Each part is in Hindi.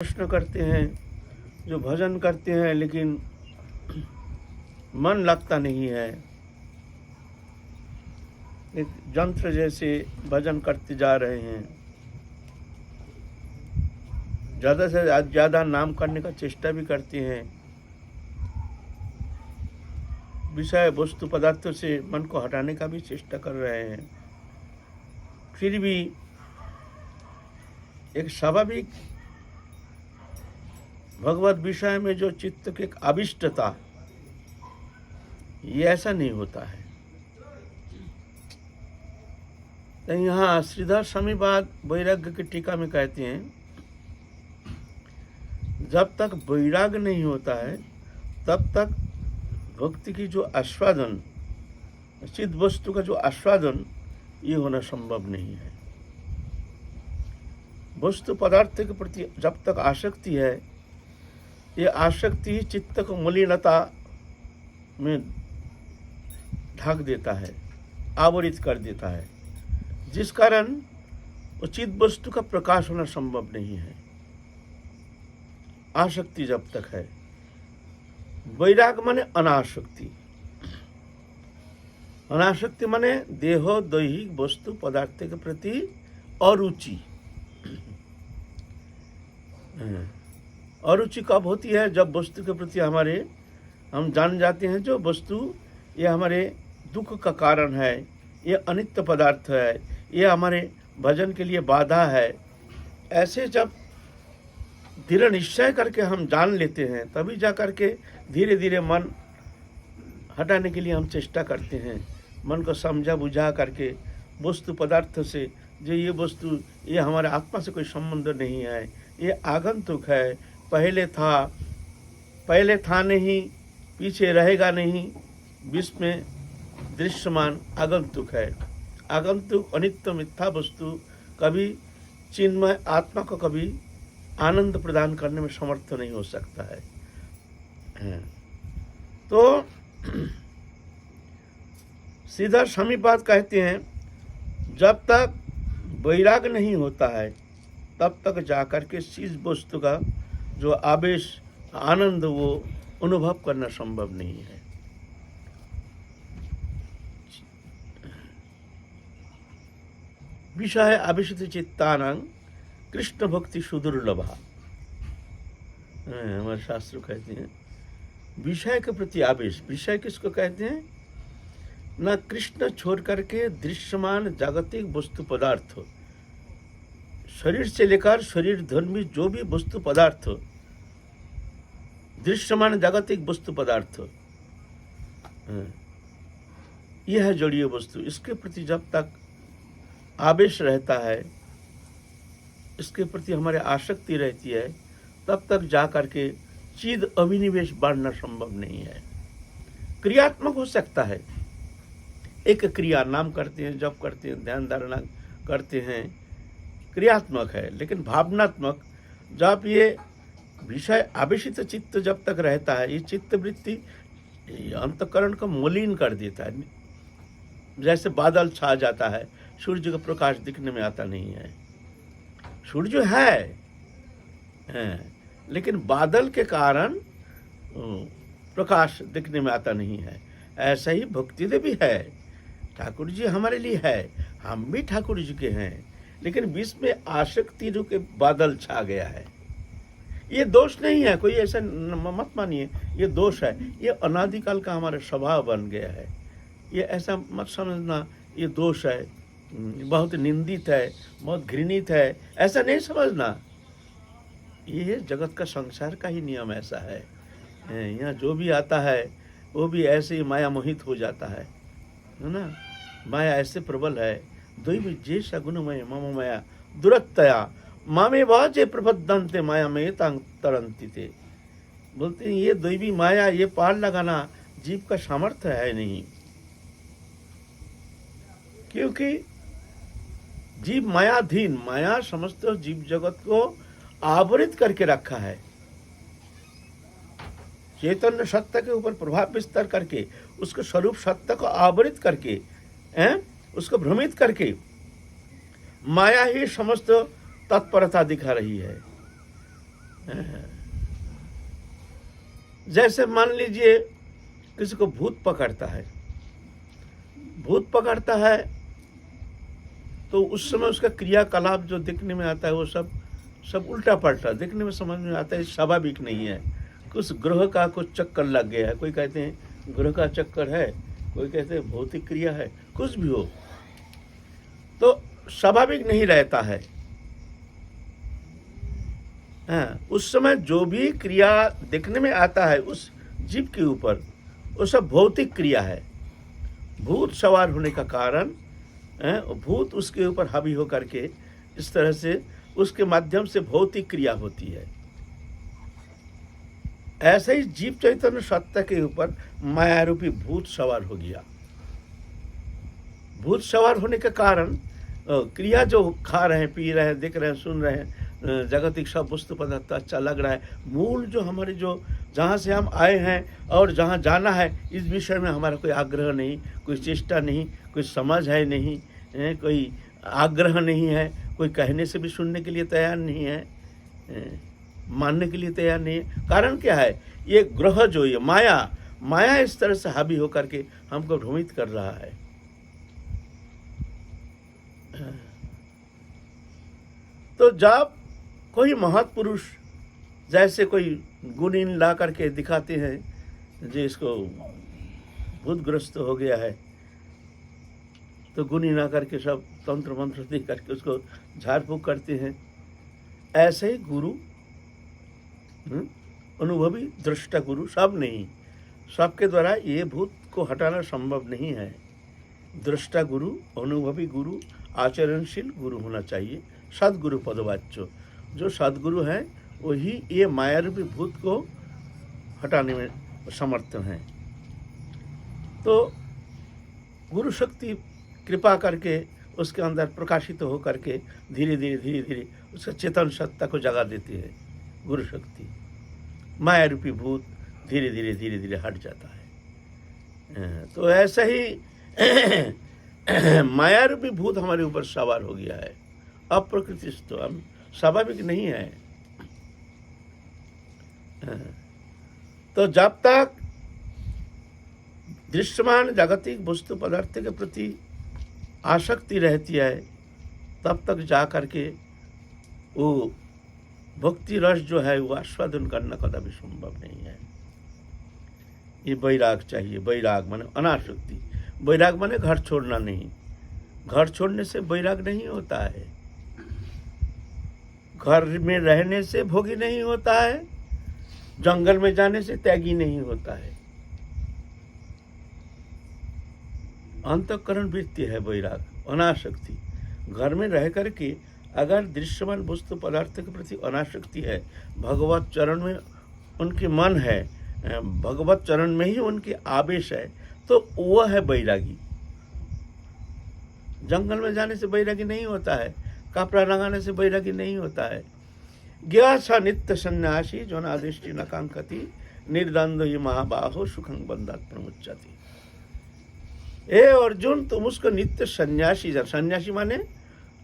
प्रश्न करते हैं, जो भजन करते हैं लेकिन मन लगता नहीं है। एक यंत्र जैसे भजन करते जा रहे हैं, ज़्यादा से ज़्यादा नाम करने का चेष्टा भी करते हैं, विषय वस्तु पदार्थों से मन को हटाने का भी चेष्टा कर रहे हैं। फिर भी एक स्वाभाविक भगवत विषय में जो चित्त की एक आविष्टता, ये ऐसा नहीं होता है। तो यहाँ श्रीधर स्वामीपाद वैराग्य की टीका में कहते हैं, जब तक वैराग्य नहीं होता है तब तक भक्ति की जो आस्वादन, चिद वस्तु का जो आस्वादन, ये होना संभव नहीं है। वस्तु पदार्थ के प्रति जब तक आसक्ति है, ये आसक्ति ही चित्त को मलिनता में ढक देता है, आवरित कर देता है, जिस कारण उचित वस्तु का प्रकाश होना संभव नहीं है। आसक्ति जब तक है, वैराग माने अनासक्ति। अनासक्ति माने देहो दैहिक वस्तु पदार्थ के प्रति अरुचि। अरुचि कब होती है? जब वस्तु के प्रति हम जान जाते हैं जो वस्तु ये हमारे दुख का कारण है, ये अनित्य पदार्थ है, ये हमारे भजन के लिए बाधा है। ऐसे जब दृढ़ निश्चय करके हम जान लेते हैं, तभी जा करके धीरे धीरे मन हटाने के लिए हम चेष्टा करते हैं। मन को समझा बुझा करके वस्तु पदार्थ से, जो ये वस्तु ये हमारे आत्मा से कोई संबंध नहीं है, ये आगंतुक है, पहले था नहीं, पीछे रहेगा नहीं, विश्व में दृश्यमान आगंतुक है। आगंतुक अनित्य मिथ्या वस्तु कभी चिन्मय आत्मा को कभी आनंद प्रदान करने में समर्थ नहीं हो सकता है। तो श्रीधर स्वामीपाद कहते हैं, जब तक वैराग नहीं होता है तब तक जाकर के चीज वस्तु का जो आवेश आनंद वो अनुभव करना संभव नहीं है। विषय आवेशित चित्तानां कृष्ण भक्ति सुदुर्लभा। हमारे शास्त्र कहते हैं विषय के प्रति आवेश। विषय किसको कहते हैं? न कृष्ण छोड़ करके दृश्यमान जागतिक वस्तु पदार्थ, शरीर से लेकर शरीर धर्मी जो भी वस्तु पदार्थ, दृश्यमान जागतिक वस्तु पदार्थ, यह है जड़ीय वस्तु। इसके प्रति जब तक आवेश रहता है, इसके प्रति हमारे आसक्ति रहती है, तब तक जा करके चिद अभिनिवेश बढ़ना संभव नहीं है। क्रियात्मक हो सकता है, एक क्रिया नाम करते हैं, जप करते हैं, ध्यान धारणा करते हैं, क्रियात्मक है। लेकिन भावनात्मक, जब ये विषय आवेशित चित्त जब तक रहता है, ये चित्त वृत्ति अंतःकरण को मलिन कर देता है। जैसे बादल छा जाता है, सूर्य का प्रकाश दिखने में आता नहीं है। सूर्य है, लेकिन बादल के कारण प्रकाश दिखने में आता नहीं है। ऐसा ही भक्ति देवी है, ठाकुर जी हमारे लिए है, हम भी ठाकुर जी के हैं, लेकिन विश्व में आसक्ति जो के बादल छा गया है। ये दोष नहीं है, कोई ऐसा मत मानिए ये दोष है, ये अनादिकाल का हमारा स्वभाव बन गया है। ये ऐसा मत समझना ये दोष है, बहुत निंदित है, बहुत घृणित है, ऐसा नहीं समझना। ये जगत का संसार का ही नियम ऐसा है। यहाँ जो भी आता है वो भी ऐसे ही माया मोहित हो जाता है ना। माया ऐसे प्रबल है, दैवी जे सगुणमय मम माया दुरत्तया मामे वाजे प्रबद्धन्ते माया में तरंती थे। बोलते हैं ये दैवी माया, ये पार लगाना जीव का सामर्थ्य है नहीं, क्योंकि जीव मायाधीन, माया समस्त जीव जगत को आवरित करके रखा है। चैतन्य सत्य के ऊपर प्रभाव विस्तार करके, उसके स्वरूप सत्य को आवरित करके, उसको भ्रमित करके माया ही समस्त तत्परता दिखा रही है। जैसे मान लीजिए किसी को भूत पकड़ता है, भूत पकड़ता है तो उस समय उसका क्रियाकलाप जो दिखने में आता है वो सब उल्टा पलटा दिखने में समझ में आता है, स्वाभाविक नहीं है। कुछ ग्रह का कुछ चक्कर लग गया है, कोई कहते हैं ग्रह का चक्कर है, कोई कहते हैं भौतिक क्रिया है, कुछ भी हो तो स्वाभाविक नहीं रहता है। उस समय जो भी क्रिया दिखने में आता है उस जीव के ऊपर वो सब भौतिक क्रिया है। भूत सवार होने का कारण भूत उसके ऊपर हावी होकर के इस तरह से उसके माध्यम से भौतिक क्रिया होती है। ऐसे ही जीव चैतन्य सत्ता के ऊपर माया रूपी भूत सवार हो गया। भूत सवार होने के कारण क्रिया जो खा रहे हैं, पी रहे हैं, देख रहे हैं, सुन रहे हैं, जागतिक सब वस्तु पदार्थ अच्छा लग रहा है, मूल जो हमारे जो जहाँ से हम आए हैं और जहाँ जाना है इस विषय में हमारा कोई आग्रह नहीं, कोई चेष्टा नहीं, कोई समझ है नहीं, कोई आग्रह नहीं है, कोई कहने से भी सुनने के लिए तैयार नहीं है, मानने के लिए तैयार नहीं है। कारण क्या है? ये ग्रह जो ये माया इस तरह से हावी होकर के हमको भ्रमित कर रहा है। तो जब कोई महत्पुरुष जैसे कोई गुणीन ला करके दिखाते हैं जो इसको भूतग्रस्त हो गया है, तो गुणीन आकर के सब तंत्र मंत्र दे करके उसको झाड़ फूक करते हैं। ऐसे ही गुरु अनुभवी दृष्टा गुरु सब नहीं, सबके द्वारा ये भूत को हटाना संभव नहीं है। दृष्टा गुरु, अनुभवी गुरु, आचरणशील गुरु होना चाहिए, सदगुरु पदवाच्य। जो सदगुरु हैं वही ये माया रूपी भूत को हटाने में समर्थ हैं। तो गुरु शक्ति कृपा करके उसके अंदर प्रकाशित हो करके धीरे धीरे उसका चेतन सत्ता को जगा देती है। गुरु शक्ति माया रूपी भूत धीरे धीरे हट जाता है। तो ऐसा ही माया रूपी भूत हमारे ऊपर सवार हो गया है। अप्रकृतिस्थ, हम स्वाभाविक नहीं है। तो जब तक दृश्यमान जागतिक वस्तु पदार्थ के प्रति आसक्ति रहती है तब तक जा करके वो भक्ति रस जो है वो आस्वादन करना कदापि संभव नहीं है। ये वैराग चाहिए। वैराग माने अनासक्ति। वैराग माने घर छोड़ना नहीं। घर छोड़ने से वैराग नहीं होता है। घर में रहने से भोगी नहीं होता है। जंगल में जाने से त्यागी नहीं होता है। अंतःकरण वृत्ति है वैराग, अनासक्ति। घर में रह करके अगर दृश्यमान वस्तु पदार्थ के प्रति अनासक्ति है, भगवत चरण में उनके मन है, भगवत चरण में ही उनके आवेश है, तो वह है वैरागी। जंगल में जाने से वैरागी नहीं होता है। कपड़ा रंगाने से वैरागी नहीं होता है। ज्ञासा नित्य सन्यासी जो नादिष्टि न कांक्षति निर्द्वंद्व ही महाबाहो सुखं बंधात् प्रमुच्यति। ए अर्जुन, तुम उसको नित्य सन्यासी जान। सन्यासी माने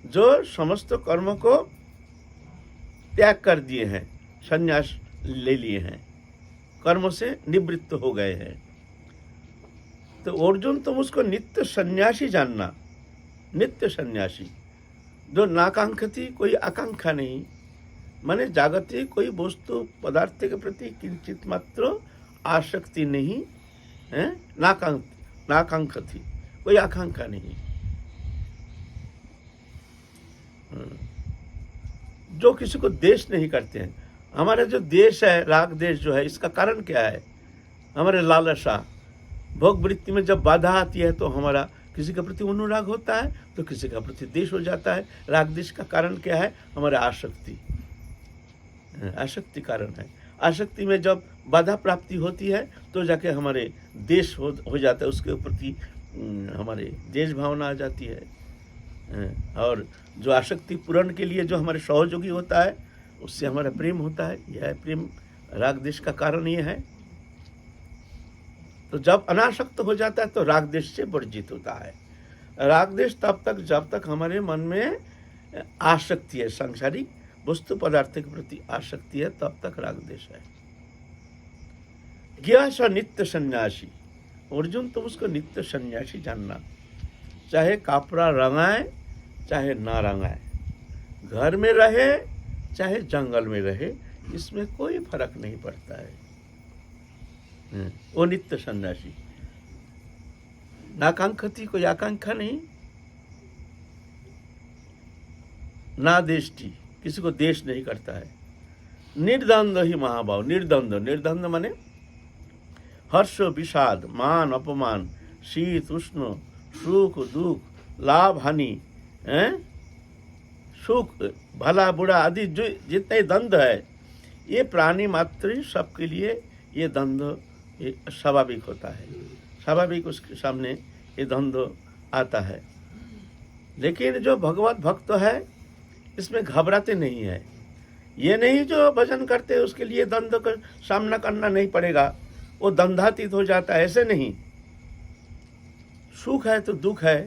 जो समस्त कर्म को त्याग कर दिए हैं, सन्यास ले लिए हैं, कर्म से निवृत्त हो गए हैं। तो अर्जुन, तुम उसको नित्य सन्यासी जानना। नित्य सन्यासी जो नाकांक्षती, कोई आकांक्षा नहीं, माने जागतिक कोई वस्तु पदार्थ के प्रति किंचित मात्र आसक्ति नहीं है। नाकांक्षती, कोई आकांक्षा नहीं। जो किसी को देश नहीं करते हैं। हमारा जो देश है, राग देश जो है, इसका कारण क्या है? हमारे लालसा, भोग वृत्ति में जब बाधा आती है तो हमारा किसी के प्रति अनुराग होता है, तो किसी का प्रति देश हो जाता है। राग देश का कारण क्या है? हमारे आसक्ति। आसक्ति कारण है। आसक्ति में जब बाधा प्राप्ति होती है तो जाके हमारे देश हो जाता है, उसके प्रति हमारे देश भावना आ जाती है। और जो आसक्ति पूर्ण के लिए जो हमारे सहयोगी होता है उससे हमारा प्रेम होता है। यह प्रेम राग देश का कारण ये है। तो जब अनासक्त हो जाता है तो राग देश से वर्जित होता है। राग देश तब तक जब तक हमारे मन में आसक्ति है, सांसारिक वस्तु पदार्थ के प्रति आसक्ति है तब तक राग द्वेष है। ज्ञा स नित्य सन्यासी, अर्जुन तुम उसको नित्य सन्यासी जानना, चाहे कपड़ा रंगाए चाहे ना रंगाए, घर में रहे चाहे जंगल में रहे, इसमें कोई फर्क नहीं पड़ता है। वो नित्य सन्यासी, नाकांक्षती, कोई आकांक्षा नहीं, ना देष्टि, किसी को देश नहीं करता है। निर्द्वंद ही महाभाव, निर्द्वंद, निर्द्वंद माने हर्ष विषाद, मान अपमान, शीत उष्ण, सुख दुख, लाभ हानि, सुख भला बुरा आदि जो जितने द्वंद्व है, ये प्राणी मात्र सबके लिए ये द्वंद्व ये स्वाभाविक होता है, स्वाभाविक उसके सामने ये द्वंद्व आता है। लेकिन जो भगवत भक्त है इसमें घबराते नहीं है। ये नहीं जो भजन करते उसके लिए द्वंद्व का सामना करना नहीं पड़ेगा, वो द्वंद्वातीत हो जाता है, ऐसे नहीं। सुख है तो दुख है,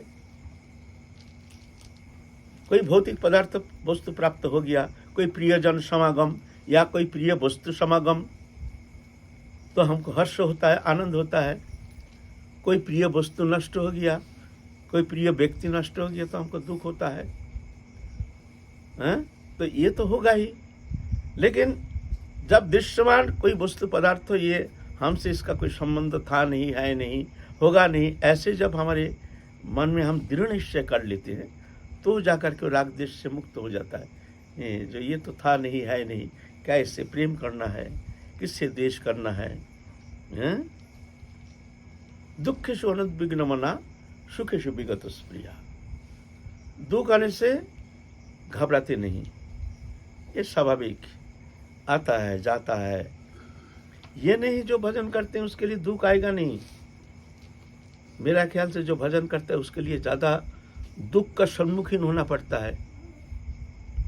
कोई भौतिक पदार्थ वस्तु प्राप्त हो गया, कोई प्रियजन समागम या कोई प्रिय वस्तु समागम, तो हमको हर्ष होता है, आनंद होता है। कोई प्रिय वस्तु नष्ट हो गया, कोई प्रिय व्यक्ति नष्ट हो गया तो हमको दुख होता है। तो ये तो होगा ही। लेकिन जब दृश्यमान कोई वस्तु पदार्थ हो, ये हमसे इसका कोई संबंध था नहीं, है नहीं, होगा नहीं, ऐसे जब हमारे मन में हम दृढ़ निश्चय कर लेते हैं तो जाकर के राग द्वेष से मुक्त हो जाता है। जो ये तो था नहीं, है नहीं, क्या इससे प्रेम करना है, किससे द्वेष करना है। दुखेषु अनुद्विग्नमना सुखेषु विगत स्प्रिया, दुख आने से घबराते नहीं, ये स्वाभाविक आता है जाता है। ये नहीं जो भजन करते हैं उसके लिए दुख आएगा नहीं। मेरा ख्याल से जो भजन करता है उसके लिए ज़्यादा दुख का सम्मुखीन होना पड़ता है।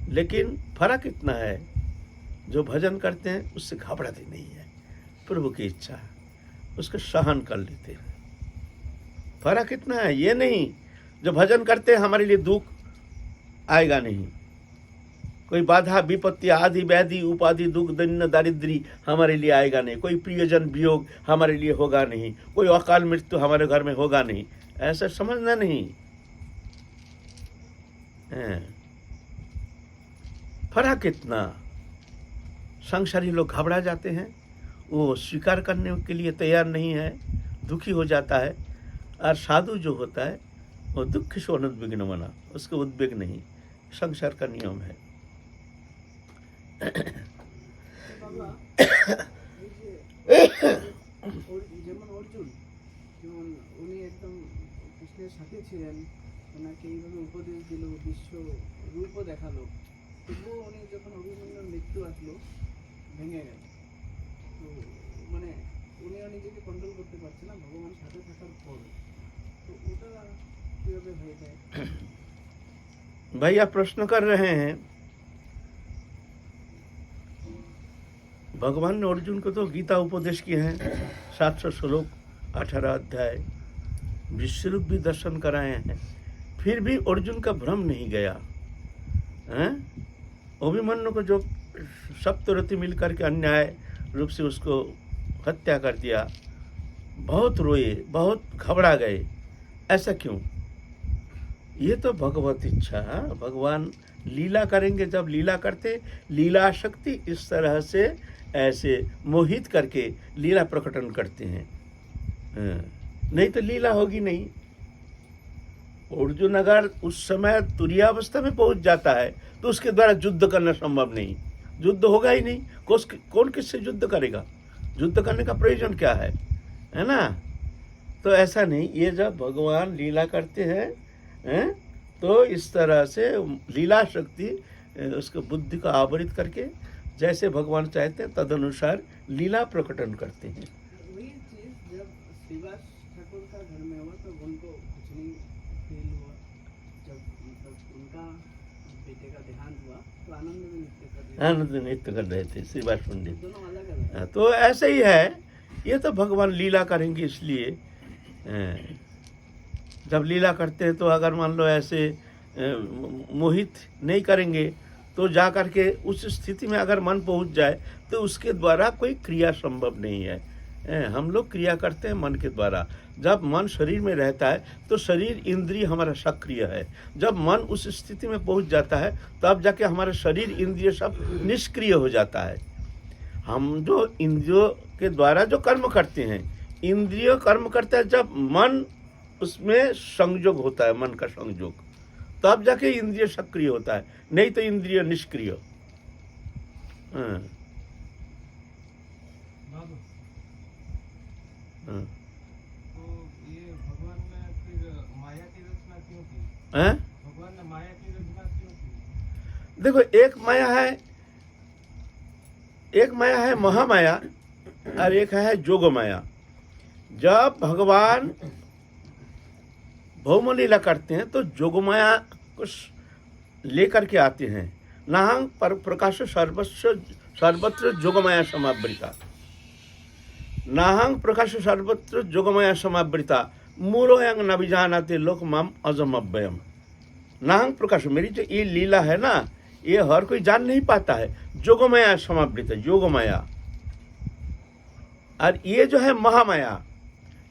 लेकिन फर्क इतना है, जो भजन करते हैं उससे घबराते नहीं है, प्रभु की इच्छा उसको सहन कर लेते हैं। फर्क इतना है, ये नहीं जो भजन करते हैं हमारे लिए दुख आएगा नहीं, कोई बाधा विपत्ति आदि व्याधि उपाधि दुख दन्न दारिद्री हमारे लिए आएगा नहीं, कोई प्रियजन वियोग हमारे लिए होगा नहीं, कोई अकाल मृत्यु हमारे घर में होगा नहीं, ऐसा समझना नहीं। फर्क इतना, संसारी लोग घबरा जाते हैं, वो स्वीकार करने के लिए तैयार नहीं है, दुखी हो जाता है। और साधु जो होता है वो दुख से अनुद्विग्न मना, उसको उद्वेग नहीं, संसार का नियम है। যেমন অর্জুন, যেমন উনি একদম কৃষ্ণের সাথে ছিলেন, ওনাকে এইভাবে উপদেশ দিল, বিশ্ব রূপও দেখালো, তবুও উনি যখন অভিমন্যুর মৃত্যু আসলো ভেঙে গেল। তো মানে উনিও নিজেকে কন্ট্রোল করতে পারছে না ভগবান সাথে থাকার পর, তো ওটা কিভাবে হয়ে যায়? भैया प्रश्न कर रहे हैं, भगवान ने अर्जुन को तो गीता उपदेश किए हैं, 700 श्लोक 18 अध्याय, विश्वरूप भी दर्शन कराए हैं, फिर भी अर्जुन का भ्रम नहीं गया। अभिमन्यु को जो सप्तरथी मिलकर के अन्याय रूप से उसको हत्या कर दिया, बहुत रोए, बहुत घबरा गए, ऐसा क्यों? ये तो भगवत इच्छा, भगवान लीला करेंगे, जब लीला करते लीला शक्ति इस तरह से ऐसे मोहित करके लीला प्रकटन करते हैं, नहीं तो लीला होगी नहीं। अर्जुन अगर उस समय तुरीयावस्था में पहुंच जाता है तो उसके द्वारा युद्ध करना संभव नहीं, युद्ध होगा ही नहीं। कौन किससे युद्ध करेगा? युद्ध करने का प्रयोजन क्या है ना? तो ऐसा नहीं, ये जब भगवान लीला करते हैं तो इस तरह से लीला शक्ति उसको बुद्धि को आवरित करके जैसे भगवान चाहते हैं तदनुसार लीला प्रकटन करते हैं। वही चीज जब श्रीवास ठाकुर का घर में हुआ तो उनको कुछ नहीं फील हुआ, जब मतलब उनका बेटे का देहांत हुआ तो आनंद में नृत्य कर रहे थे श्रीवास पंडित, दोनों अलग अलग। तो ऐसे ही है, ये तो भगवान लीला करेंगे, इसलिए जब लीला करते हैं तो अगर मान लो ऐसे मोहित नहीं करेंगे तो जा करके उस स्थिति में अगर मन पहुंच जाए तो उसके द्वारा कोई क्रिया संभव नहीं है। हम लोग क्रिया करते हैं मन के द्वारा। जब मन शरीर में रहता है तो शरीर इंद्रिय हमारा सक्रिय है। जब मन उस स्थिति में पहुंच जाता है तब जाके हमारा शरीर इंद्रिय सब निष्क्रिय हो जाता है। हम जो इंद्रियों के द्वारा जो कर्म करते हैं, इंद्रिय कर्म करता है जब मन उसमें संयोग होता है, मन का संयोग, तब जाके इंद्रिय सक्रिय होता है, नहीं तो इंद्रिय निष्क्रिय। तो ये भगवान ने फिर माया की रचना क्यों की? हैं? भगवान ने माया की रचना क्यों की? देखो, एक माया है महामाया और एक है जोग माया। जब भगवान भौम लीला करते हैं तो जोग माया को लेकर के आते हैं। नाहं पर प्रकाश सर्वत्र जोगमाया समावृता, नाहं प्रकाश सर्वत्र जोगमाया समावृता, मूढ़ोयं न विजानाते लोक माम अजम अव्ययम। नाहं प्रकाश, मेरी जो ये लीला है ना, ये हर कोई जान नहीं पाता है। जोगमाया समावृत, योगमाया। और ये जो है महामाया,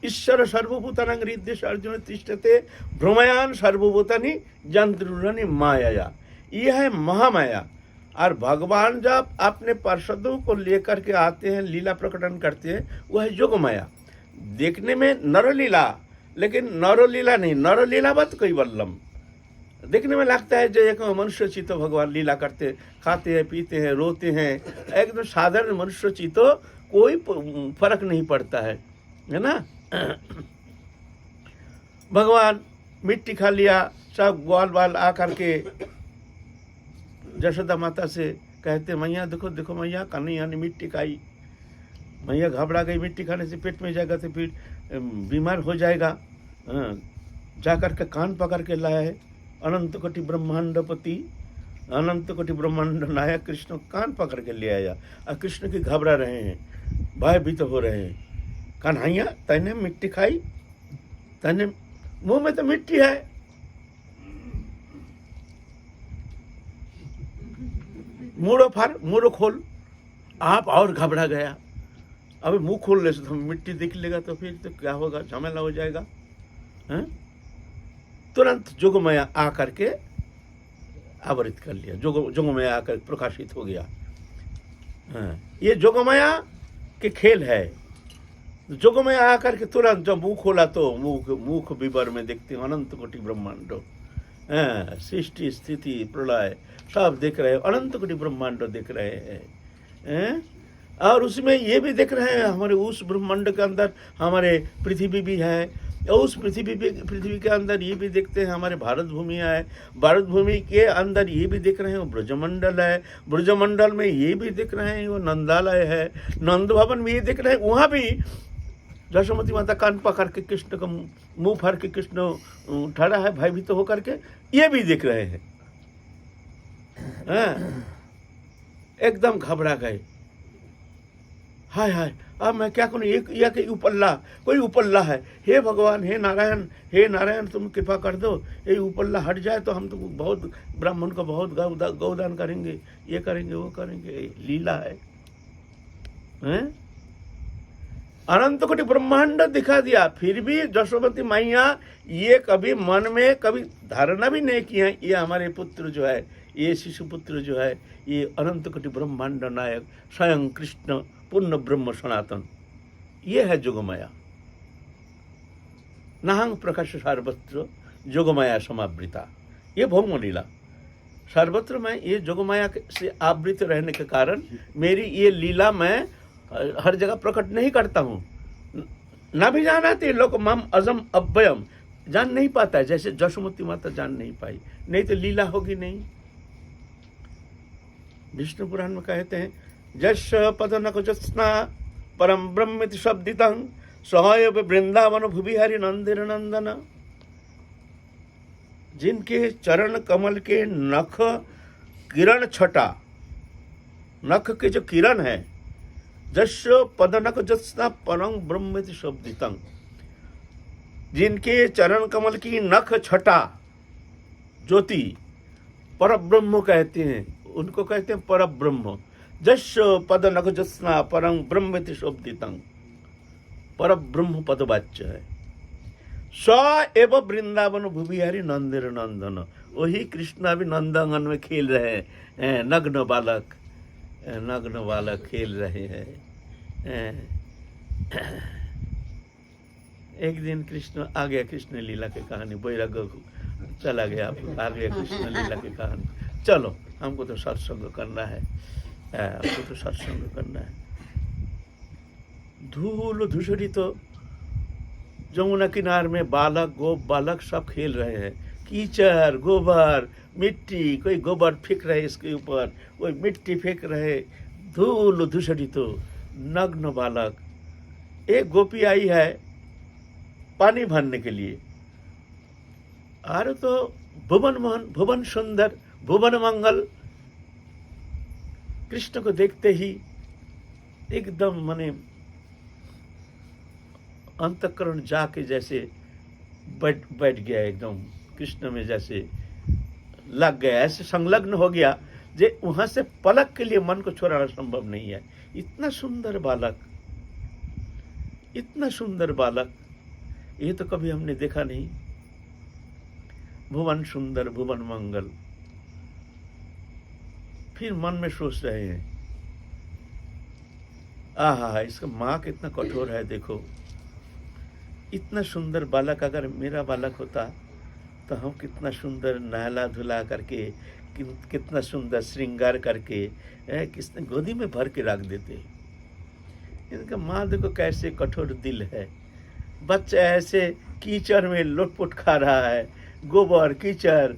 ईश्वर सर्वभूतानां हृदय अर्जुन तिष्ठते भ्रमयान सर्वभूतानि जंतुरनि माया, ये है महामाया। और भगवान जब अपने पार्षदों को लेकर के आते हैं, लीला प्रकटन करते हैं, वह है योगमाया। देखने में नरलीला, लेकिन नरलीला नहीं, नरलीलावत कैवल्यम। देखने में लगता है जो एक मनुष्य चित्त भगवान लीला करते, खाते हैं, पीते हैं, रोते हैं, एकदम साधारण मनुष्य चित्त, कोई फर्क नहीं पड़ता है ना। भगवान मिट्टी खा लिया, सब ग्वाल बाल आकर के यशोदा माता से कहते, मैया देखो देखो मैया, कन्हैया ने मिट्टी खाई। मैया घबरा गई, मिट्टी खाने से पेट में जाएगा तो फिर बीमार हो जाएगा। जाकर के कान पकड़ के लाया है अनंत कोटि ब्रह्मांडपति, अनंत कोटि ब्रह्मांड नायक कृष्ण कान पकड़ के ले आया। और कृष्ण की घबरा रहे हैं, भयभीत हो रहे हैं। कन्हैया तैने मिट्टी खाई, तैने मुंह में तो मिट्टी है। मुड़ो खोल। आप और घबरा गया। अबे मुंह खोलने से तो मिट्टी देख लेगा तो फिर तो क्या होगा, झमेला हो जाएगा। हैं? तुरंत जोगमाया आकर के आवृत कर लिया, जोगमाया आकर प्रकाशित हो गया। ये जोगमाया के खेल है। जोगमाया आकर के तुरंत जब मुंह खोला तो मुख विवर में देखते हैं अनंत कोटि ब्रह्मांड, सृष्टि स्थिति प्रलय सब देख रहे हैं, अनंत कोटि ब्रह्मांड देख रहे हैं। और उसमें ये भी देख रहे हैं हमारे उस ब्रह्मांड के अंदर हमारे पृथ्वी भी है, और उस पृथ्वी के अंदर ये भी देखते हैं हमारे भारत भूमि है, भारत भूमि के अंदर ये भी देख रहे हैं वो ब्रजमंडल है, ब्रजमंडल में ये भी देख रहे हैं वो नंदालय है, नंद भवन में ये देख रहे हैं, वहाँ भी यशोमती माता कान पकड़ के कृष्ण का मुंह फाड़ के कृष्ण ठहरा है भयभीत तो होकर के, ये भी देख रहे हैं। एकदम घबरा गए, हाय हाय अब मैं क्या करूँ, या कि उपल्ला, कोई उपल्ला है, हे भगवान, हे नारायण तुम कृपा कर दो, ये उपल्ला हट जाए तो हम तो बहुत ब्राह्मण को बहुत गौदान करेंगे, ये करेंगे वो करेंगे। लीला है, हैं? अनंत कोटि ब्रह्मांड दिखा दिया, फिर भी यशोमती मैया ये कभी मन में कभी धारणा भी नहीं की है ये हमारे पुत्र जो है, ये शिशु पुत्र जो है, ये अनंत कोटि ब्रह्मांड नायक स्वयं कृष्ण पूर्ण ब्रह्म सनातन, ये है जोगमाया। नाहं प्रकाश सर्वत्र जोगमाया समावृता, ये भौम लीला। सर्वत्र में ये जोगमाया से आवृत रहने के कारण मेरी ये लीला मैं हर जगह प्रकट नहीं करता हूँ। ना भी जाना थे लोग मम अजम अव्ययम, जान नहीं पाता है, जैसे यशोमती माता जान नहीं पाई, नहीं तो लीला होगी नहीं। विष्णु पुराण में कहते हैं, यश पदनक जस्ना परम ब्रह्मिति शब्दितं सहैव वृंदावन भुविहरि नंदिर नंदन। जिनके चरण कमल के नख किरण छटा, नख के जो किरण है, यश पदनक जस्ना परम ब्रह्मिति शब्दितं, जिनके चरण कमल की नख छटा ज्योति पर ब्रह्म कहते हैं, उनको कहते हैं पर ब्रह्म। जस्यो पद नखजस्ना परं ब्रह्मति शोभितं, पर ब्रह्म पदवाच्य है। स एव वृंदावन भुविहारी नंदेर नंदन, वही कृष्ण अभी नंदन में खेल रहे हैं, नग्न बालक खेल रहे हैं। एक दिन कृष्ण आ गया, कृष्ण लीला की कहानी, बैराग्य चला गया, आ गया कृष्ण लीला की कहानी। चलो हमको तो सत्संग करना है, हमको तो सत्संग करना है। धूल धूसरी तो जमुना किनार में बालक गोप बालक सब खेल रहे हैं। कीचड़ गोबर मिट्टी, कोई गोबर फेंक रहे इसके ऊपर, कोई मिट्टी फेंक रहे, धूल धूसरी तो नग्न बालक। एक गोपी आई है पानी भरने के लिए, और तो भुवन मोहन, भुवन सुंदर, भुवन मंगल कृष्ण को देखते ही एकदम माने अंतःकरण जाके जैसे बैठ गया, एकदम कृष्ण में जैसे लग गया, ऐसे संलग्न हो गया जे वहां से पलक के लिए मन को छोड़ाना संभव नहीं है। इतना सुंदर बालक, इतना सुंदर बालक, ये तो कभी हमने देखा नहीं। भुवन सुंदर भुवन मंगल। फिर मन में सोच रहे हैं, आहा इसका माँ कितना कठोर है, देखो इतना सुंदर बालक अगर मेरा बालक होता तो हम कितना सुंदर नहला धुला करके, कितना सुंदर श्रृंगार करके किसने गोदी में भर के रख देते। इनका माँ देखो कैसे कठोर दिल है। बच्चा ऐसे कीचड़ में लोटपोट खा रहा है, गोबर कीचड़,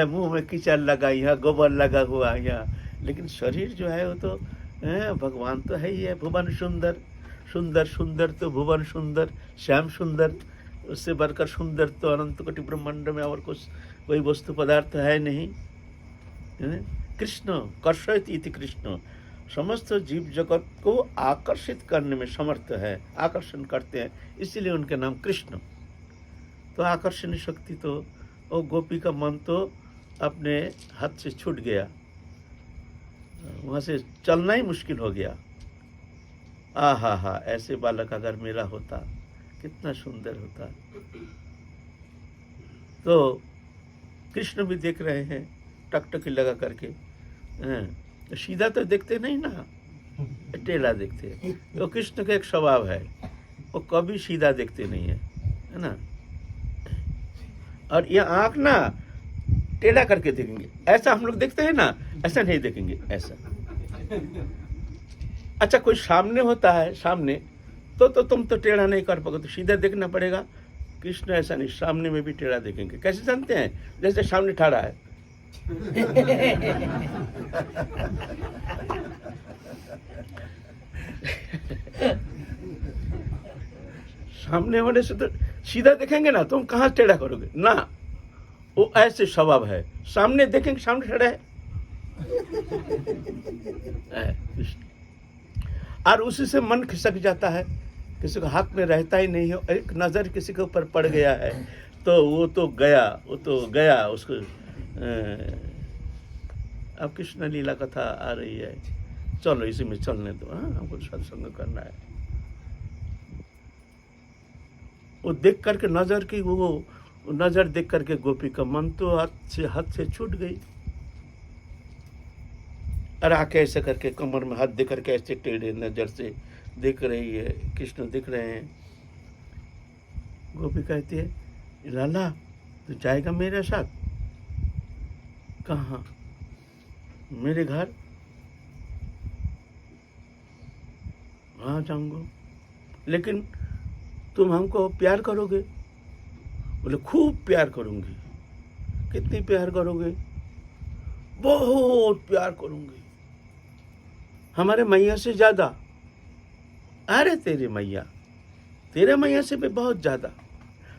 मुंह में कीचड़ लगा, यहाँ गोबर लगा हुआ यहाँ, लेकिन शरीर जो है वो तो भगवान तो है ही है। भुवन सुंदर, सुंदर सुंदर तो भुवन सुंदर, श्याम सुंदर, उससे बढ़कर सुंदर तो अनंत कोटि ब्रह्मांड में और कुछ कोई वस्तु पदार्थ है नहीं। कृष्ण कर्षयति इति कृष्ण, समस्त जीव जगत को आकर्षित करने में समर्थ है, आकर्षण करते हैं, इसीलिए उनके नाम कृष्ण। तो आकर्षण शक्ति तो वो गोपी का मन तो अपने हाथ से छूट गया, वहां से चलना ही मुश्किल हो गया। आहा हा, ऐसे बालक अगर मेरा होता कितना सुंदर होता। तो कृष्ण भी देख रहे हैं टकटकी लगा करके, तो सीधा तो देखते नहीं ना, टेढ़ा देखते हैं। तो कृष्ण का एक स्वभाव है, वो कभी सीधा देखते नहीं है ना। और ये आंख ना टेढ़ा करके देखेंगे, ऐसा हम लोग देखते हैं ना, ऐसा नहीं देखेंगे, ऐसा। अच्छा कोई सामने होता है, सामने तो तुम तो टेढ़ा नहीं कर पाओगे, तो सीधा देखना पड़ेगा। कृष्ण ऐसा नहीं, सामने में भी टेढ़ा देखेंगे। कैसे जानते हैं? जैसे सामने ठाड़ा है सामने होने से तो सीधा देखेंगे ना, तुम कहाँ टेढ़ा करोगे ना। वो ऐसे स्वभाव है, सामने देखेंगे सामने टेढ़ा है। और उसी से मन खिसक जाता है, किसी को हाथ में रहता ही नहीं है। एक नज़र किसी के ऊपर पड़ गया है तो वो तो गया उसको। अब कृष्ण लीला कथा आ रही है, चलो इसी में चलने दो, हाँ हमको सत्संग करना है। वो देख करके नजर की, वो नजर देख करके गोपी का मन तो हाथ से छूट गई। और आके ऐसे करके कमर में हाथ दे करके ऐसे टेढ़े नजर से देख रही है, कृष्ण देख रहे हैं। गोपी कहती है, लाला तू जाएगा मेरे साथ? कहाँ? मेरे घर। हाँ जाऊंगा, लेकिन तुम हमको प्यार करोगे? बोले खूब प्यार करूंगी। कितनी प्यार करोगे? बहुत प्यार करूंगी, हमारे मैया से ज्यादा। अरे तेरे मैया से भी बहुत ज्यादा।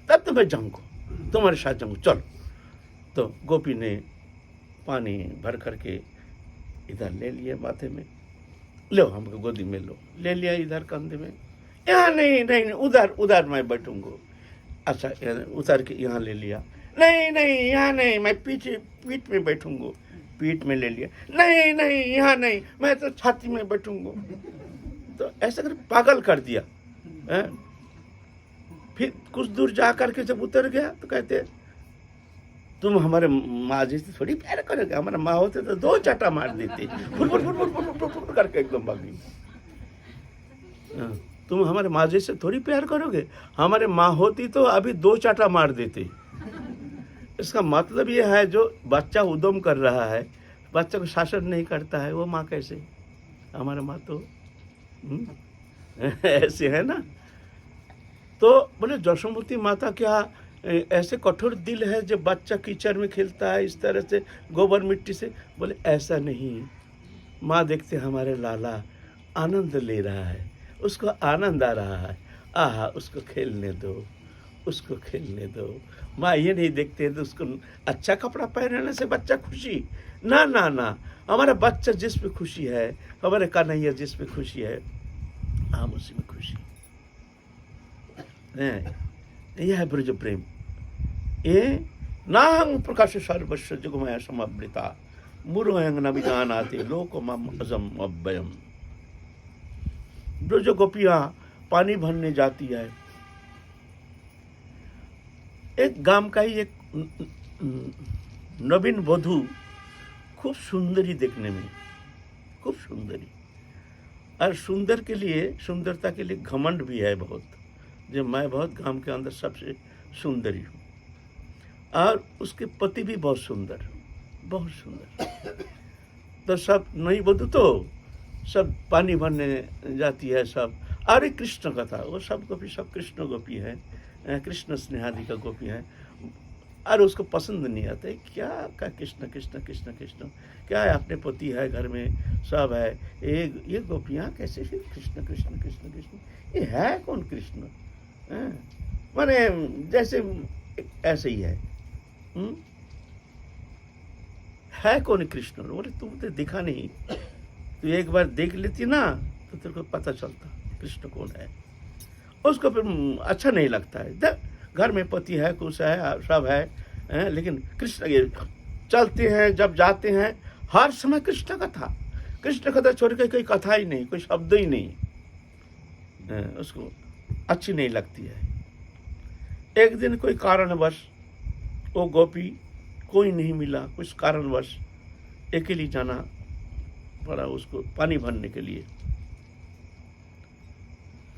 तब तो मैं जाऊंगा, तुम्हारे साथ जाऊंगा, चलो। तो गोपी ने पानी भर करके इधर ले लिया माथे में, लो हमको गोदी में लो, ले लिया इधर कंधे में। यहाँ नहीं, उधर मैं बैठूंगा। अच्छा उधर के यहाँ ले लिया, नहीं यहाँ नहीं, मैं पीठ में बैठूंगा। पीठ में ले लिया, नहीं नहीं यहाँ नहीं, मैं तो छाती में बैठूंगा। तो ऐसा कर पागल कर दिया। हैं? फिर कुछ दूर जा करके जब उतर गया तो कहते तुम हमारे माँ जैसे थोड़ी प्यार करोगे, हमारा माँ होते तो 2 चाटा मार देते, foot foot foot foot foot foot करके एकदम भागी। तुम हमारे माँ जैसे थोड़ी प्यार करोगे, हमारे माँ होती तो अभी 2 चाटा मार देते। इसका मतलब ये है जो बच्चा उद्यम कर रहा है, बच्चा को शासन नहीं करता है, वो माँ कैसे? हमारा माँ तो ऐसे है ना। तो बोले जशोमती माता क्या ऐसे कठोर दिल है जो बच्चा कीचड़ में खेलता है इस तरह से गोबर मिट्टी से? बोले ऐसा नहीं, माँ देखते हमारे लाला आनंद ले रहा है, उसको आनंद आ रहा है, आहा उसको खेलने दो, उसको खेलने दो। माँ ये नहीं देखते तो उसको अच्छा कपड़ा पहनने से बच्चा खुशी, ना ना ना, हमारा बच्चा जिस पे खुशी है, हमारे कन्हैया जिस पे खुशी है, हम उसी में खुशी है। यह है ब्रज प्रेम। ये नाहं प्रकाश सर्वस्व जगमय समावृता मुरुहं न विजानाति लोकमम अजम अव्ययम। ब्रज गोपियां पानी भरने जाती है। एक गांव का ही एक नवीन वधू, खूब सुंदरी देखने में, खूब सुंदरी, और सुंदर के लिए, सुंदरता के लिए घमंड भी है बहुत, जो मैं बहुत गांव के अंदर सबसे सुंदरी हूँ। और उसके पति भी बहुत सुंदर, बहुत सुंदर। तो सब नई वधू तो सब पानी भरने जाती है सब। और एक कृष्ण का था, वो सब गोपी सब कृष्ण गोपी है, कृष्ण स्नेहादि का गोपी है। और उसको पसंद नहीं आता है, क्या का कृष्ण कृष्ण कृष्ण कृष्ण, क्या है अपने पति है घर में सब है, ये गोपियाँ कैसे फिर कृष्ण कृष्ण कृष्ण कृष्ण, ये है कौन कृष्ण? माने जैसे ऐसे ही है, है कौन कृष्ण? बोले तुम तो दिखा नहीं, तू एक बार देख लेती ना तो तेरे को पता चलता कृष्ण कौन है। उसको फिर अच्छा नहीं लगता है, घर में पति है, कुछ है, सब है, लेकिन कृष्ण ये चलते हैं, जब जाते हैं हर समय कृष्ण कथा, कृष्ण कथा छोड़ के कोई कथा ही नहीं, कोई शब्द ही नहीं, उसको अच्छी नहीं लगती है। एक दिन कोई कारणवश वो गोपी कोई नहीं मिला, कुछ कारणवश अकेली जाना पड़ा उसको पानी भरने के लिए।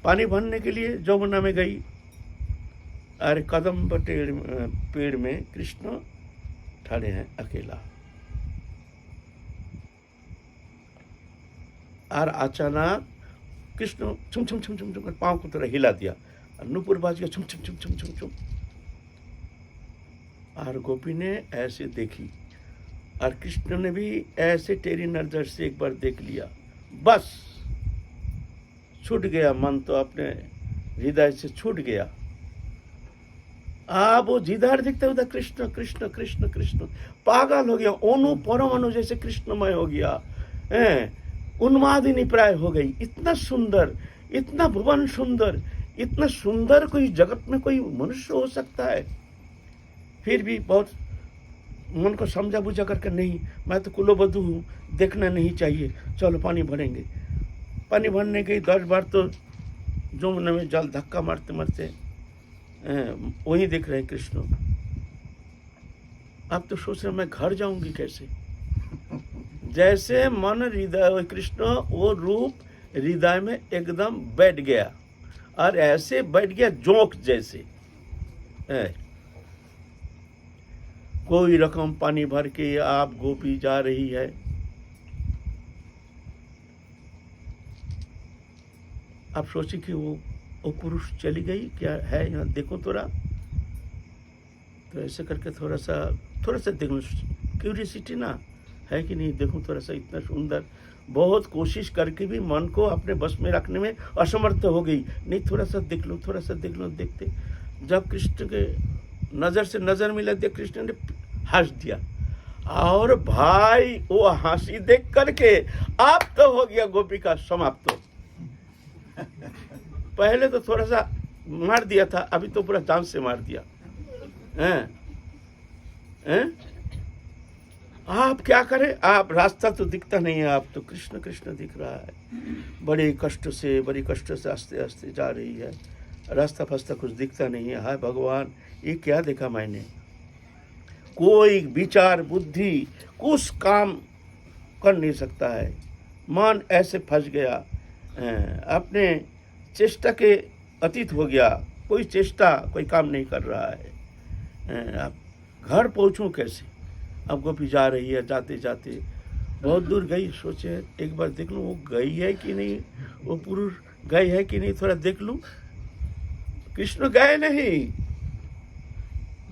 पानी भरने के लिए जमुना में गई, और कदम पेड़ में कृष्ण खड़े हैं अकेला। और अचानक कृष्ण छुम छुम छुम छुम छुम पाँव को थोड़ा हिला दिया, और नूपुर बाज गया छुम छुम छुम छुम छुम छुम। और गोपी ने ऐसे देखी, और कृष्ण ने भी ऐसे टेढ़ी नजर से एक बार देख लिया, बस छूट गया मन, तो अपने हृदय से छूट गया। वो जिधर दिखता उधर कृष्ण कृष्ण कृष्ण कृष्ण, पागल हो गया, अणु परमाणु जैसे कृष्णमय हो गया, उन्मादिनी प्राय हो गई। इतना सुंदर, इतना भुवन सुंदर, इतना सुंदर कोई जगत में कोई मनुष्य हो सकता है? फिर भी बहुत मन को समझा बुझा करके, नहीं मैं तो कुलवधू हूँ, देखना नहीं चाहिए, चलो पानी भरेंगे। पानी भरने गई, 10 बार तो जमुना में जल धक्का मारते मारते वही देख रहे कृष्ण। अब तो सोच रहे मैं घर जाऊंगी कैसे? जैसे मन हृदय कृष्ण, वो रूप हृदय में एकदम बैठ गया, और ऐसे बैठ गया जोंक जैसे। कोई रकम पानी भर के आप गोपी जा रही है, आप सोची कि वो पुरुष चली गई, क्या है यहाँ देखो थोड़ा। तो ऐसे करके थोड़ा सा देखो, क्यूरियसिटी ना है कि नहीं, देखो थोड़ा सा, इतना सुंदर। बहुत कोशिश करके भी मन को अपने बस में रखने में असमर्थ हो गई, नहीं थोड़ा सा देख लो, थोड़ा सा देख लो। देखते जब कृष्ण के नजर से नजर मिला, देख कृष्ण ने हंस दिया, और भाई वो हंसी देख करके आप तो हो गया गोपी का समाप्त। पहले तो थोड़ा सा मार दिया था, अभी तो पूरा जान से मार दिया। आप क्या करें, आप रास्ता तो दिखता नहीं है, आप तो कृष्ण कृष्ण दिख रहा है। बड़ी कष्ट से आस्ते आस्ते जा रही है, रास्ता फास्ता कुछ दिखता नहीं है। हाय भगवान, ये क्या देखा मैंने, कोई विचार बुद्धि कुछ काम कर नहीं सकता है, मन ऐसे फंस गया, अपने चेष्टा के अतीत हो गया, कोई चेष्टा कोई काम नहीं कर रहा है। अब घर पहुंचूं कैसे। अब गोपी जा रही है, जाते जाते बहुत दूर गई, सोचे एक बार देख लूं वो गई है कि नहीं, वो पुरुष गई है कि नहीं, थोड़ा देख लूं। कृष्ण गए नहीं।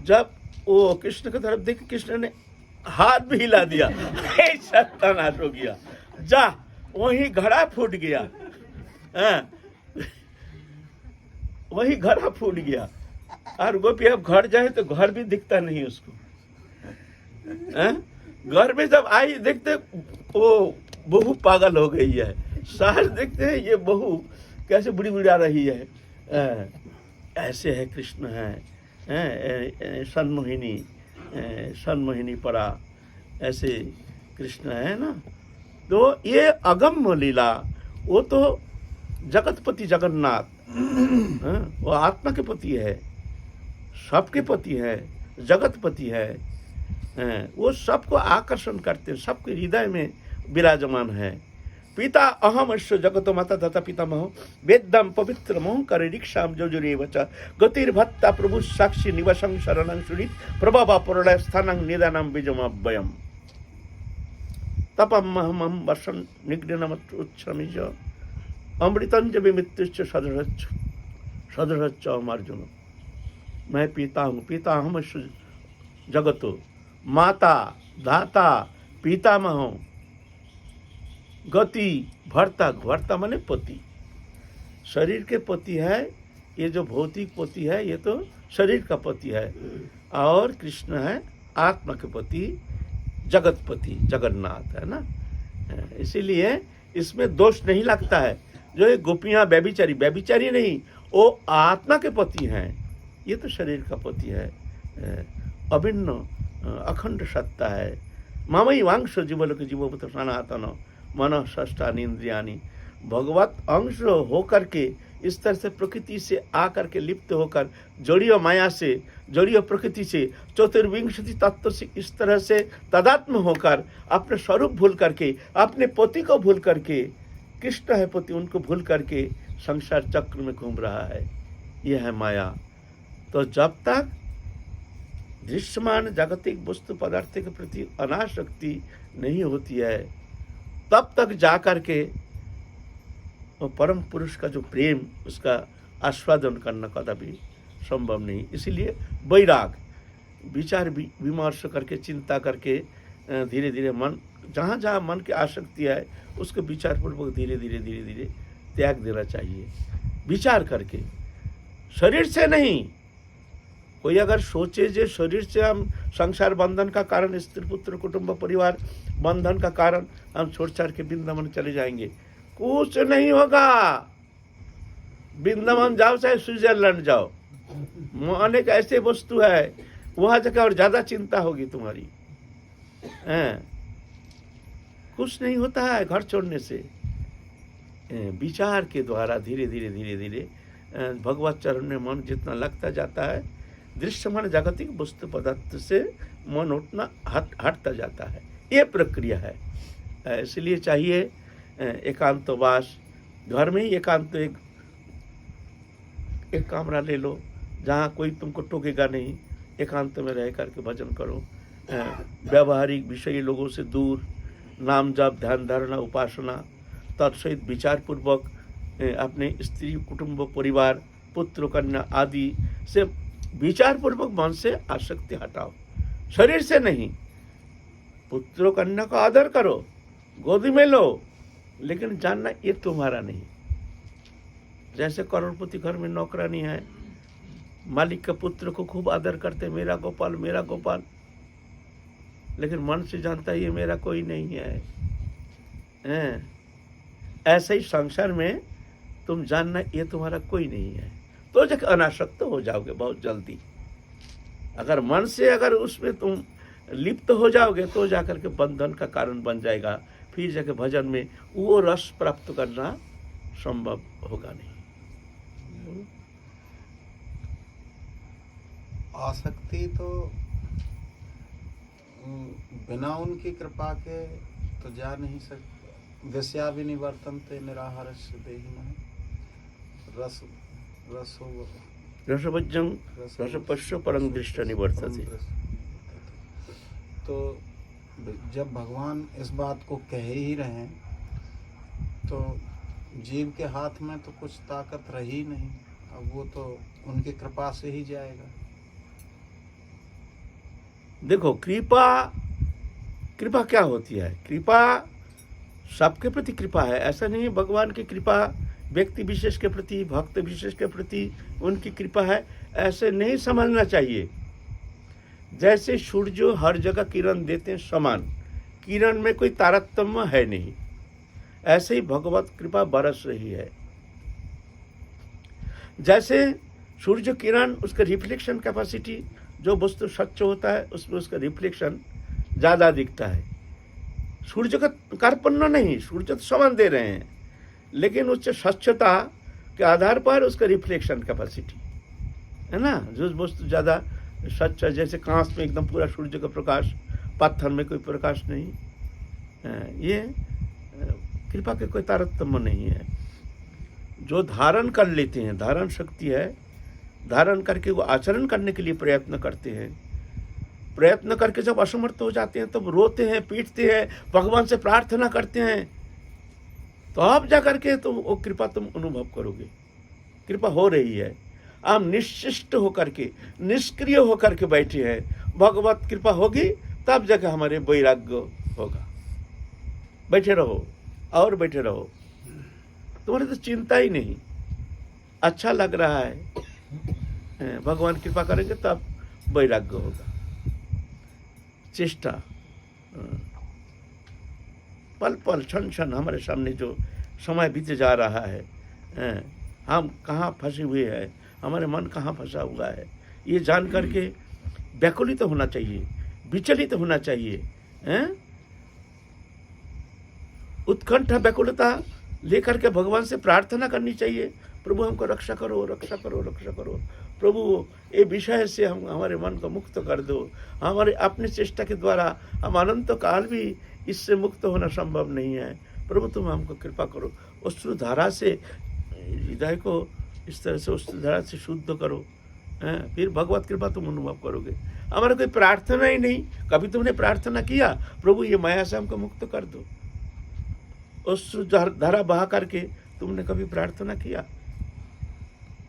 जब वो कृष्ण की तरफ देख, कृष्ण ने हाथ भी हिला दिया, सत्यानाश हो गया, जा वही घड़ा फूट गया। वही घड़ा फूट गया। और गोपी अब घर जाए तो घर भी दिखता नहीं उसको। घर में जब आई देखते वो बहू पागल हो गई है, सास देखते हैं ये बहू कैसे बुढ़ी बुढ़ा रही है। ऐसे है कृष्ण है, सन्मोहिनी पड़ा, ऐसे कृष्ण है ना। तो ये अगम्य लीला, वो तो जगतपति जगन्नाथ, वो आत्मा के पति है, सबके पति है, जगतपति है। वो सबको आकर्षण करते हैं, सबके हृदय में विराजमान है। पिता अहम अश्व जगत माता तथा पितामह वेदम पवित्र मोह करे रिक्षाम जोजुरे वचा गतिर्भत्ता प्रभु साक्षी निवसं शरणं सुरित प्रभवा पुरलय स्थानं निदानं बीजमभयम् तपम महमं वर्षं निग्रहणमत्र उच्छमिज अमृतंज विमित्युश्च सदृश्च अर्जुन। मैं पिता हूँ, पिता अहम अश्व जगतो, माता धाता पितामह हूँ, गति भर्ता, भर्ता माने पति, शरीर के पति है। ये जो भौतिक पति है ये तो शरीर का पति है, और कृष्ण है आत्मा के पति, जगतपति जगन्नाथ है ना। इसीलिए इसमें दोष नहीं लगता है। जो ये गोपियाँ व्यभिचारी नहीं, वो आत्मा के पति हैं, ये तो शरीर का पति है। अभिन्न अखंड सत्ता है। मामई वांश जीवलोक जीवभूत सनातन मन षष्ठानि इंद्रियानि। भगवत अंश होकर के इस तरह से प्रकृति से आकर के लिप्त होकर जड़ीय माया से, जड़ीय प्रकृति से, चतुर्विंशति तत्व से इस तरह से तदात्म होकर अपने स्वरूप भूल करके, अपने पति को भूल करके, कृष्ण है पति, उनको भूल करके संसार चक्र में घूम रहा है। यह है माया। तो जब तक दृश्यमान जागतिक वस्तु पदार्थ के प्रति अनासक्ति नहीं होती है, तब तक जाकर के वो परम पुरुष का जो प्रेम, उसका आस्वादन करना कदापि संभव नहीं। इसीलिए वैराग, विचार विमर्श करके, चिंता करके, धीरे धीरे मन जहाँ जहाँ मन की आसक्ति है उसको विचार पूर्वक धीरे धीरे त्याग देना चाहिए। विचार करके, शरीर से नहीं। कोई अगर सोचे जे शरीर से हम संसार बंधन का कारण, स्त्री पुत्र कुटुंब परिवार बंधन का कारण हम छोड़ छाड़ के वृंदावन चले जाएंगे, कुछ नहीं होगा। वृंदावन जाओ चाहे स्विट्जरलैंड जाओ, मन एक ऐसे वस्तु है, वहां जाकर और ज्यादा चिंता होगी तुम्हारी। कुछ नहीं होता है घर छोड़ने से। विचार के द्वारा धीरे धीरे भगवत चरण में मन जितना लगता जाता है, दृश्यमान जागतिक वस्तु पदार्थ से मन उतना हटता जाता है। ये प्रक्रिया है। इसलिए चाहिए एकांतवास। घर में ही एकांत एक कमरा ले लो जहाँ कोई तुमको टोकेगा नहीं, एकांत में रह करके भजन करो। व्यावहारिक विषयी लोगों से दूर, नाम जप, ध्यान धारणा, उपासना, तत्सहित विचार पूर्वक अपने स्त्री कुटुंब परिवार पुत्र कन्या आदि से विचार पूर्वक मन से आसक्ति हटाओ, शरीर से नहीं। पुत्र कन्या का आदर करो, गोदी में लो, लेकिन जानना ये तुम्हारा नहीं। जैसे करोड़पति घर में नौकरानी है, मालिक के पुत्र को खूब आदर करते, मेरा गोपाल मेरा गोपाल, लेकिन मन से जानता है ये मेरा कोई नहीं है। ऐसे ही संसार में तुम जानना ये तुम्हारा कोई नहीं है, तो जब अनासक्त हो जाओगे बहुत जल्दी। अगर मन से अगर उसमें तुम लिप्त हो जाओगे तो जाकर के बंधन का कारण बन जाएगा, फिर जाके भजन में वो रस प्राप्त करना संभव होगा नहीं। आसक्ति तो बिना उनकी कृपा के तो जा नहीं सकते। वैश्या भी निवर्तनते निराहारस्य देहिनः रस रसो रसभज्जं रसपश्य परं दृष्ट निवर्तते। तो जब भगवान इस बात को कह ही रहे हैं तो जीव के हाथ में तो कुछ ताकत रही नहीं, अब वो तो उनकी कृपा से ही जाएगा। देखो कृपा क्या होती है? कृपा सबके प्रति कृपा है, ऐसा नहीं है भगवान की कृपा व्यक्ति विशेष के प्रति, भक्त विशेष के प्रति उनकी कृपा है, ऐसे नहीं समझना चाहिए। जैसे सूर्य हर जगह किरण देते हैं समान, किरण में कोई तारतम्य है नहीं, ऐसे ही भगवत कृपा बरस रही है। जैसे सूर्य किरण उसका रिफ्लेक्शन कैपेसिटी, जो वस्तु स्वच्छ होता है उसमें उसका रिफ्लेक्शन ज़्यादा दिखता है। सूर्य का कार्पण्य नहीं, सूर्य तो समान दे रहे हैं, लेकिन उस स्वच्छता के आधार पर उसका रिफ्लेक्शन कैपेसिटी है ना। जो वस्तु ज़्यादा स्वच्छ, जैसे कांच में एकदम पूरा सूर्य का प्रकाश, पत्थर में कोई प्रकाश नहीं, ये कृपा के कोई तारतम्य नहीं है। जो धारण कर लेते हैं, धारण शक्ति है, धारण करके वो आचरण करने के लिए प्रयत्न करते हैं, प्रयत्न करके जब असमर्थ हो जाते हैं तब रोते हैं, पीटते हैं, भगवान से प्रार्थना करते हैं, तो अब जा करके तुम वो कृपा तुम अनुभव करोगे। कृपा हो रही है, आप निश्चिष्ट होकर के, निष्क्रिय होकर के बैठे हैं, भगवत कृपा होगी तब जाके हमारे वैराग्य होगा। बैठे रहो और बैठे रहो, तुम्हारी तो चिंता ही नहीं, अच्छा लग रहा है, भगवान कृपा करेंगे तब वैराग्य होगा। चेष्टा, पल पल क्षण क्षण हमारे सामने जो समय बीते जा रहा है, हम कहाँ फंसे हुए हैं, हमारे मन कहाँ फंसा हुआ है, ये जान करके व्याकुलित होना चाहिए, विचलित होना चाहिए, उत्कंठा व्याकुलता लेकर के भगवान से प्रार्थना करनी चाहिए, प्रभु हमको रक्षा करो, रक्षा करो, रक्षा करो, प्रभु ये विषय से हम हमारे मन को मुक्त कर दो, हमारे अपनी चेष्टा के द्वारा हम अनंत काल भी इससे मुक्त होना संभव नहीं है, प्रभु तुम हमको कृपा करो। अश्रुधारा से हृदय को इस तरह से अश्रुधारा से शुद्ध करो, फिर भगवत कृपा तुम अनुभव करोगे। हमारा कोई प्रार्थना ही नहीं, कभी तुमने प्रार्थना किया प्रभु ये माया से हमको मुक्त कर दो, अश्रुधारा बहा करके तुमने कभी प्रार्थना किया?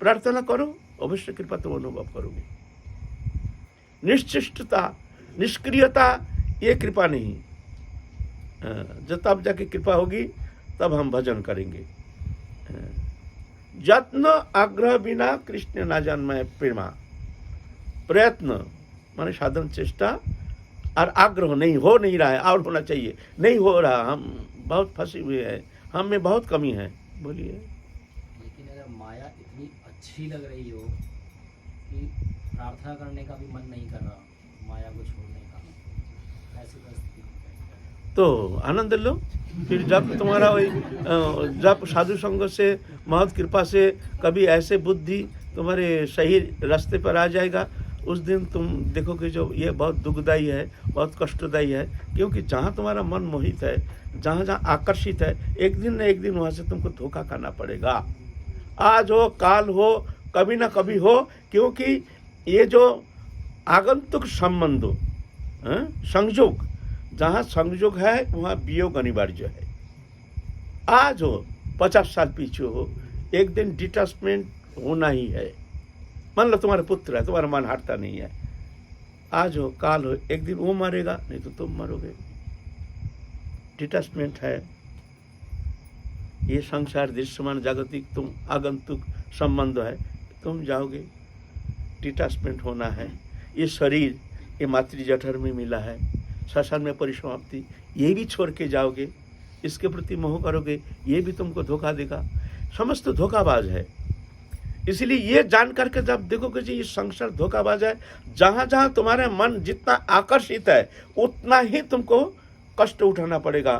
प्रार्थना करो, अवश्य कृपा तुम अनुभव करोगे। निश्चिष्टता, निष्क्रियता ये कृपा नहीं, जब तब जाके कृपा होगी तब हम भजन करेंगे। यत्न आग्रह बिना कृष्ण ना जन्मे प्रेमा, प्रयत्न माने साधन चेष्टा और आग्रह नहीं रहा है, और होना चाहिए, नहीं हो रहा, हम बहुत फंसे हुए हैं, हम में बहुत कमी है। बोलिए। लेकिन अगर माया इतनी अच्छी लग रही हो कि प्रार्थना करने का भी मन नहीं कर रहा, माया को छोड़ने का, ऐसी परिस्थिति तो आनंद लो। फिर जब तुम्हारा वही जब साधु संग से महत कृपा से कभी ऐसे बुद्धि तुम्हारे सही रास्ते पर आ जाएगा, उस दिन तुम देखोगे जो ये बहुत दुखदायी है, बहुत कष्टदायी है, क्योंकि जहाँ तुम्हारा मन मोहित है, जहाँ जहाँ आकर्षित है, एक दिन न एक दिन वहाँ से तुमको धोखा खाना पड़ेगा। आज हो काल हो कभी ना कभी हो, क्योंकि ये जो आगंतुक संबंधों, संयोग, जहाँ संयोग है वहाँ वियोग अनिवार्य है। आज हो 50 साल पीछे हो, एक दिन डिटैचमेंट होना ही है। मान लो तुम्हारा पुत्र है, तुम्हारा मन हारता नहीं है, आज हो काल हो, एक दिन वो मरेगा, नहीं तो तुम मरोगे। डिटैचमेंट है ये संसार, दृश्यमान जागतिक तुम आगंतुक संबंध है, तुम जाओगे, डिटैचमेंट होना है। ये शरीर ये मातृजठर में मिला है, श्मशान में परिसमाप्ति, ये भी छोड़ के जाओगे, इसके प्रति मोह करोगे, ये भी तुमको धोखा देगा। समस्त धोखाबाज है। इसलिए ये जान करके जब देखोगे जी ये संसार धोखाबाज है, जहां जहां तुम्हारे मन जितना आकर्षित है उतना ही तुमको कष्ट उठाना पड़ेगा,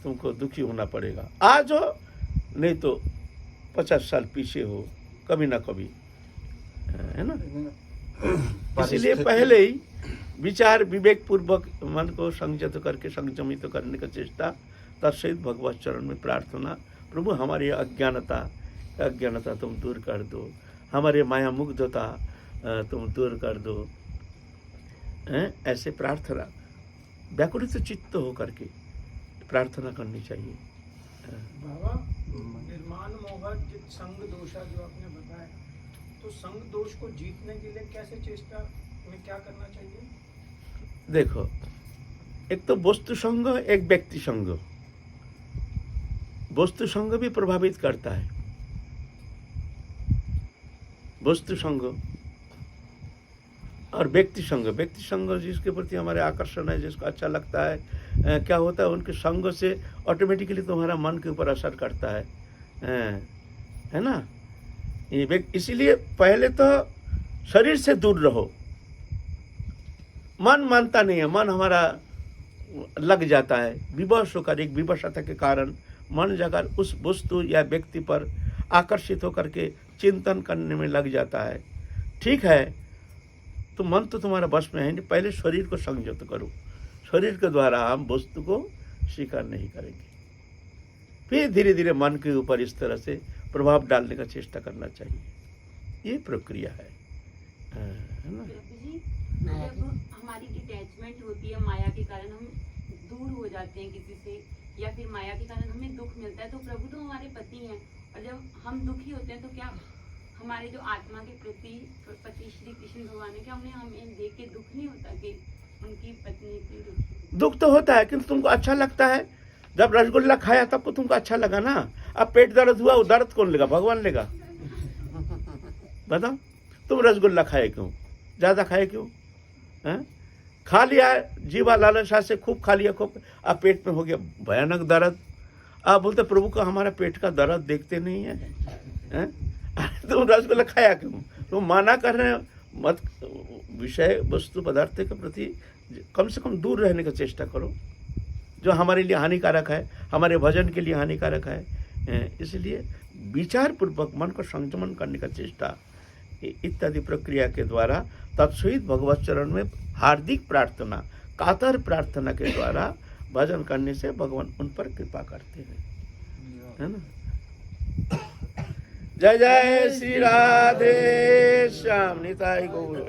तुमको दुखी होना पड़ेगा। आज हो नहीं तो 50 साल पीछे हो, कभी ना कभी, है ना। इसलिए पहले ही विचार विवेक पूर्वक मन को संयत करके संयमित करने का चेष्टा, तत्सहित भगवत चरण में प्रार्थना, प्रभु हमारी अज्ञानता तुम दूर कर दो, हमारे माया मुग्धता तुम दूर कर दो, ऐसे प्रार्थना व्याकुलित चित्त हो करके प्रार्थना करनी चाहिए। बाबा, निर्माण मोह जित संग दोषा जो आपने बताया, तो संग दोष को जीतने के लिए कैसे चेष्टा में क्या करना चाहिए? देखो, एक तो वस्तु संग, एक व्यक्ति संग। वस्तु संग भी प्रभावित करता है, वस्तु संग और व्यक्ति संग। व्यक्ति संग जिसके प्रति हमारे आकर्षण है, जिसको अच्छा लगता है, क्या होता है उनके संग से ऑटोमेटिकली तुम्हारा मन के ऊपर असर करता है ना। ये इसीलिए पहले तो शरीर से दूर रहो। मन मानता नहीं है, मन हमारा लग जाता है, विवश होकर, एक विवशता के कारण मन जाकर उस वस्तु या व्यक्ति पर आकर्षित होकर के चिंतन करने में लग जाता है। ठीक है, तो मन तो तुम्हारा बस में है नहीं, पहले शरीर को संयत करो। शरीर के द्वारा हम वस्तु को स्वीकार नहीं करेंगे, फिर धीरे धीरे मन के ऊपर इस तरह से प्रभाव डालने का चेष्टा करना चाहिए। ये प्रक्रिया है ना। जब हमारी डिटैचमेंट होती है माया के कारण, हम दूर हो जाते हैं किसी से, या फिर माया के कारण हमें दुख मिलता है, तो प्रभु तो हमारे पति हैं, और जब हम दुखी होते हैं तो क्या हमारे जो आत्मा के प्रति पति श्री कृष्ण भगवान है, क्या उन्हें हमें देख के दुख नहीं होता कि उनकी पत्नी इतनी दुखी? दुख तो होता है, किंतु तुमको अच्छा लगता है। जब रसगुल्ला खाया तब को तुमको अच्छा लगा ना। अब पेट दर्द हुआ, वो दर्द कौन लेगा? भगवान लेगा। बताओ, तुम रसगुल्ला खाए क्यों? ज्यादा खाए क्यों? खा लिया, जीवा लालसा से खूब खा लिया, खूब, अब पेट में हो गया भयानक दर्द। आप बोलते प्रभु को हमारा पेट का दर्द देखते नहीं है? तुम रसगुल्ला खाया क्यों? तुम माना कर रहे हो। मत, विषय वस्तु पदार्थ के प्रति कम से कम दूर रहने का चेष्टा करो, जो हमारे लिए हानिकारक है, हमारे भजन के लिए हानिकारक है। इसलिए विचार पूर्वक मन को संयमन करने का चेष्टा इत्यादि प्रक्रिया के द्वारा तत्सहित भगवत चरण में हार्दिक प्रार्थना, कातर प्रार्थना के द्वारा भजन करने से भगवान उन पर कृपा करते हैं, है ना। जय जय श्री राधे श्याम, निताई गौर।